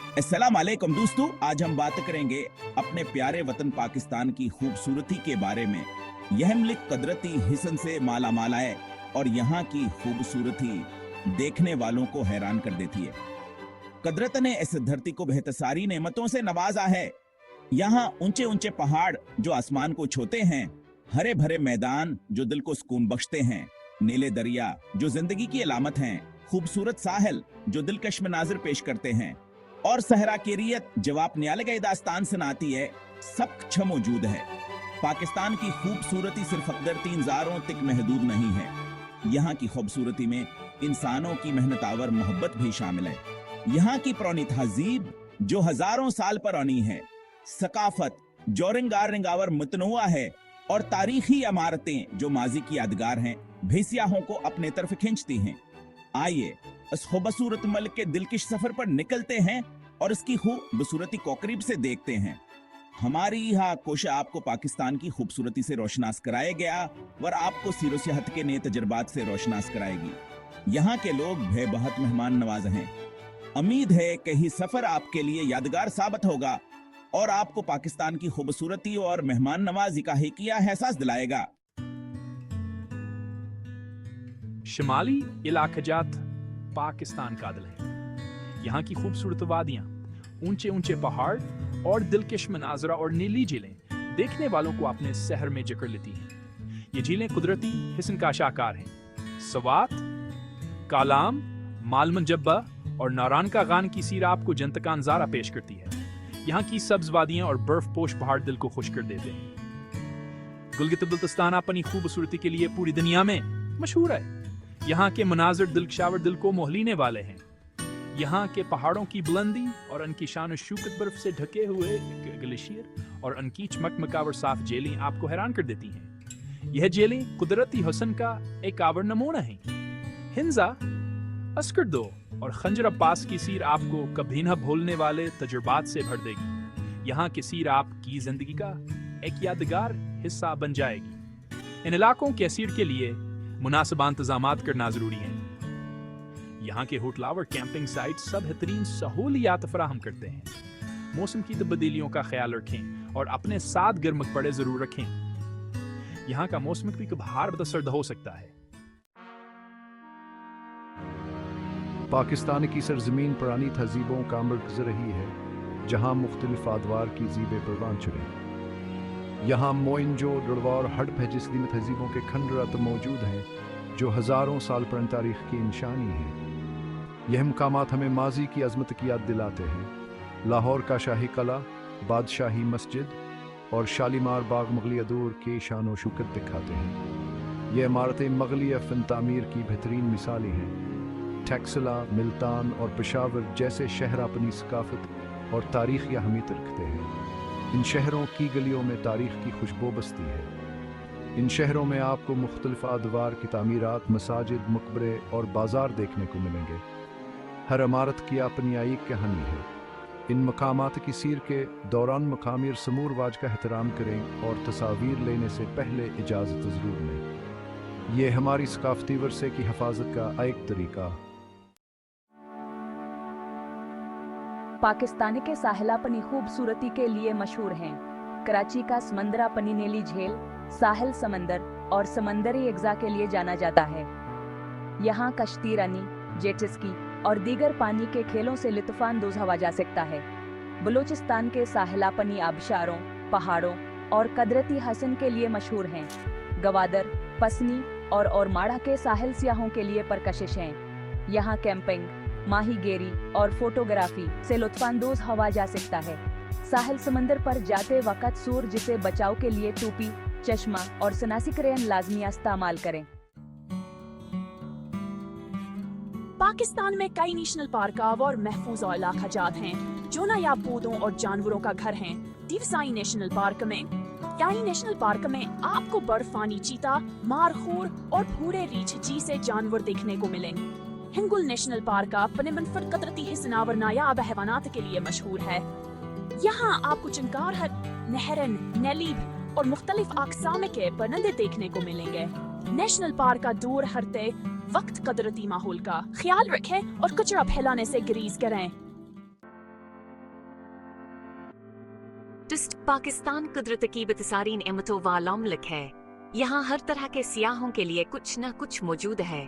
अस्सलाम वालेकुम दोस्तों, आज हम बात करेंगे अपने प्यारे वतन पाकिस्तान की खूबसूरती के बारे में। यह मुल्क कुदरती हिस्न से माला माल है और यहाँ की खूबसूरती देखने वालों को हैरान कर देती है। कुदरत ने इस धरती को बेहतसारी नेमतों से नवाजा है। यहाँ ऊंचे ऊंचे पहाड़ जो आसमान को छूते हैं, हरे भरे मैदान जो दिल को सुकून बख्शते हैं, नीले दरिया जो जिंदगी की अलामत हैं, खूबसूरत साहिल जो दिलकश मनाजिर पेश करते हैं और सहरा केरियत जवाब न्याल गए दास्तान सुनाती है, सब कुछ मौजूद है। पाकिस्तान की खूबसूरती सिर्फ अकदर 3 ज़ारों तक महदूद नहीं है। यहाँ की खूबसूरती में इंसानों की मेहनत आवर मोहब्बत भी शामिल है। यहाँ की पुरानी तहजीब जो हजारों साल पुरानी है, सकाफत जो रिंगार रिंगावर मुतनुआ है और तारीखी इमारतें जो माजी की यादगार हैं, भी सियाहों को अपने तरफ खींचती हैं। आइए इस खूबसूरत मुल्क के दिलकश सफर पर निकलते हैं और इसकी खूबसूरती को करीब से देखते हैं। हमारी यह कोशिश आपको पाकिस्तान की खूबसूरती से रोशनास कराया गया और आपको सीरो सियाहत के नए तजुर्बात से रोशनास कराएगी। यहाँ के लोग बेबहत मेहमान नवाज हैं। उम्मीद है कि यह सफर आपके लिए यादगार साबित होगा और आपको पाकिस्तान की खूबसूरती और मेहमान नवाजी का हिकिया एहसास दिलाएगा। शिमाली इलाकाजात पाकिस्तान का दिल है। यहाँ की खूबसूरत वादियाँ, ऊंचे ऊंचे पहाड़ और दिलकश मनाजरा और नीली झीलें देखने वालों को अपने शहर में जकड़ लेती हैं। ये झीलें कुदरती हिस्न का शाकार हैं। सवात, कालाम, मालमनजब्बा और नारान का गान की सीरा आपको जनतका नजारा पेश करती है। यहाँ की सब्ज वादियाँ और बर्फ पोश पहाड़ दिल को खुश कर देते हैं। गिलगित बल्तिस्तान अपनी खूबसूरती के लिए पूरी दुनिया में मशहूर है। यहाँ के मनाजिर दिलकशावर दिल को मोहलीने वाले हैं। यहाँ के पहाड़ों की बुलंदी और उनकी शान शूकत बर्फ से ढके हुए ग्लेशियर और उनकी चमकमकावर साफ जेलें आपको हैरान कर देती हैं। यह जेलें कुदरती हुस्न का एक आवर नमूना हैं। हिंजा, अस्करदो और खंजर अब्बास की सीर आपको कभी न भूलने वाले तजुर्बात से भर देगी। यहाँ की सीर आपकी जिंदगी का एक यादगार हिस्सा बन जाएगी। इन इलाकों के असीर के लिए मुनासिब इंतजामात करना जरूरी है। यहाँ के होटल और कैंपिंग साइट सब बेहतरीन सहूलियात फराहम करते हैं। मौसम की तब्दीलियों का ख्याल रखें और अपने साथ गर्म कपड़े जरूर रखें। यहाँ का मौसम भी कभार बदसर्द हो सकता है। पाकिस्तान की सरजमीन पुरानी तहजीबों का मरकज़ रही है, जहाँ मुख्तलिफ आदवार की ज़ीबे परवान चढ़े। यहाँ मोइनजो-दड़ो और हड़प जिसदी में तहजीबों के खंडरात मौजूद हैं, जो हज़ारों साल पुरानी तारीख की निशानी है। यह मकामात हमें माजी की अजमत की याद दिलाते हैं। लाहौर का शाही कला, बादशाही मस्जिद और शालीमार बाग मुगलिया दौर के शान व शौकत दिखाते हैं। ये इमारतें मुगलिया फ़न तामीर की बेहतरीन मिसालें हैं। टैक्सला, मुल्तान और पेशावर जैसे शहर अपनी सकाफत और तारीख़ी अहमियत रखते हैं। इन शहरों की गलियों में तारीख़ की खुशबू बसती है। इन शहरों में आपको मुख्तलिफ आदवार की तामीरात, मसाजिद, मकबरे और बाज़ार देखने को मिलेंगे। हर इमारत की अपनी एक कहानी है। इन मकामात की सीर के दौरान मकामी रस्म व रिवाज का एहतराम करें और तस्वीर लेने से पहले इजाज़त ज़रूर लें। ये हमारी सकाफती वरसे की हिफाजत का एक तरीका। पाकिस्तान के साहिल अपनी खूबसूरती के लिए मशहूर हैं। कराची का समंदर अपनी नीली झील, साहिल समंदर और समंदरी एग्जा के लिए जाना जाता है। यहाँ कश्ती रानी, जेट स्की और दीगर पानी के खेलों से लुत्फ़ानंदोज़ हवा जा सकता है। बलूचिस्तान के साहिल अपनी आबशारों, पहाड़ों और कुदरती हसन के लिए मशहूर हैं। गवादर, पसनी और माड़ा के साहिल सियाहों के लिए परकशिश हैं। यहाँ कैंपिंग, माहीगेरी और फोटोग्राफी से लुत्फ़ानंदोज़ हवा जा सकता है। साहिल समंदर पर जाते वक्त सूरज से बचाव के लिए टोपी, चश्मा और सनासी क्रेन लाजमी इस्तेमाल करें। पाकिस्तान में कई नेशनल पार्क और महफूज इलाकाजात हैं जो नायाब पौधों और जानवरों का घर हैं। दिवसाई नेशनल पार्क में आपको बर्फानी चीता, मारखोर और भूरे रीछ जैसे जानवर देखने को मिलेंगे। हिंगुल नेशनल पार्क अपने मुनफरद कुदरती हिस्न और नायाब हैवानात के लिए मशहूर है। यहाँ आपको चिंगार, नहरन, नेलीब और मुख्तलिफ अक़साम के परिंदे देखने को मिलेंगे। नेशनल पार्क का दौर करते वक्त कुदरती माहौल का ख्याल रखें और कचरा फैलाने से गुरेज करें। टूरिस्ट पाकिस्तान कुदरत की बेतसारीन नेमतों वाला मुल्क है। यहाँ हर तरह के सियाहों के लिए कुछ न कुछ मौजूद है।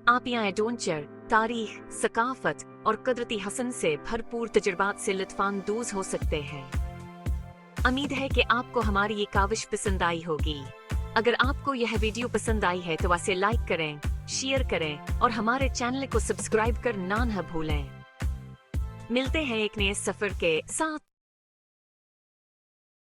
आप यहाँ एडवेंचर, तारीख, सकाफत और कुदरती हसन से भरपूर तजुर्बात से लुत्फानंदोज हो सकते हैं। उम्मीद है कि आपको हमारी ये काविश पसंद आई होगी। अगर आपको यह वीडियो पसंद आई है तो इसे लाइक करें, शेयर करें और हमारे चैनल को सब्सक्राइब करना न भूलें। मिलते हैं एक नए सफर के साथ।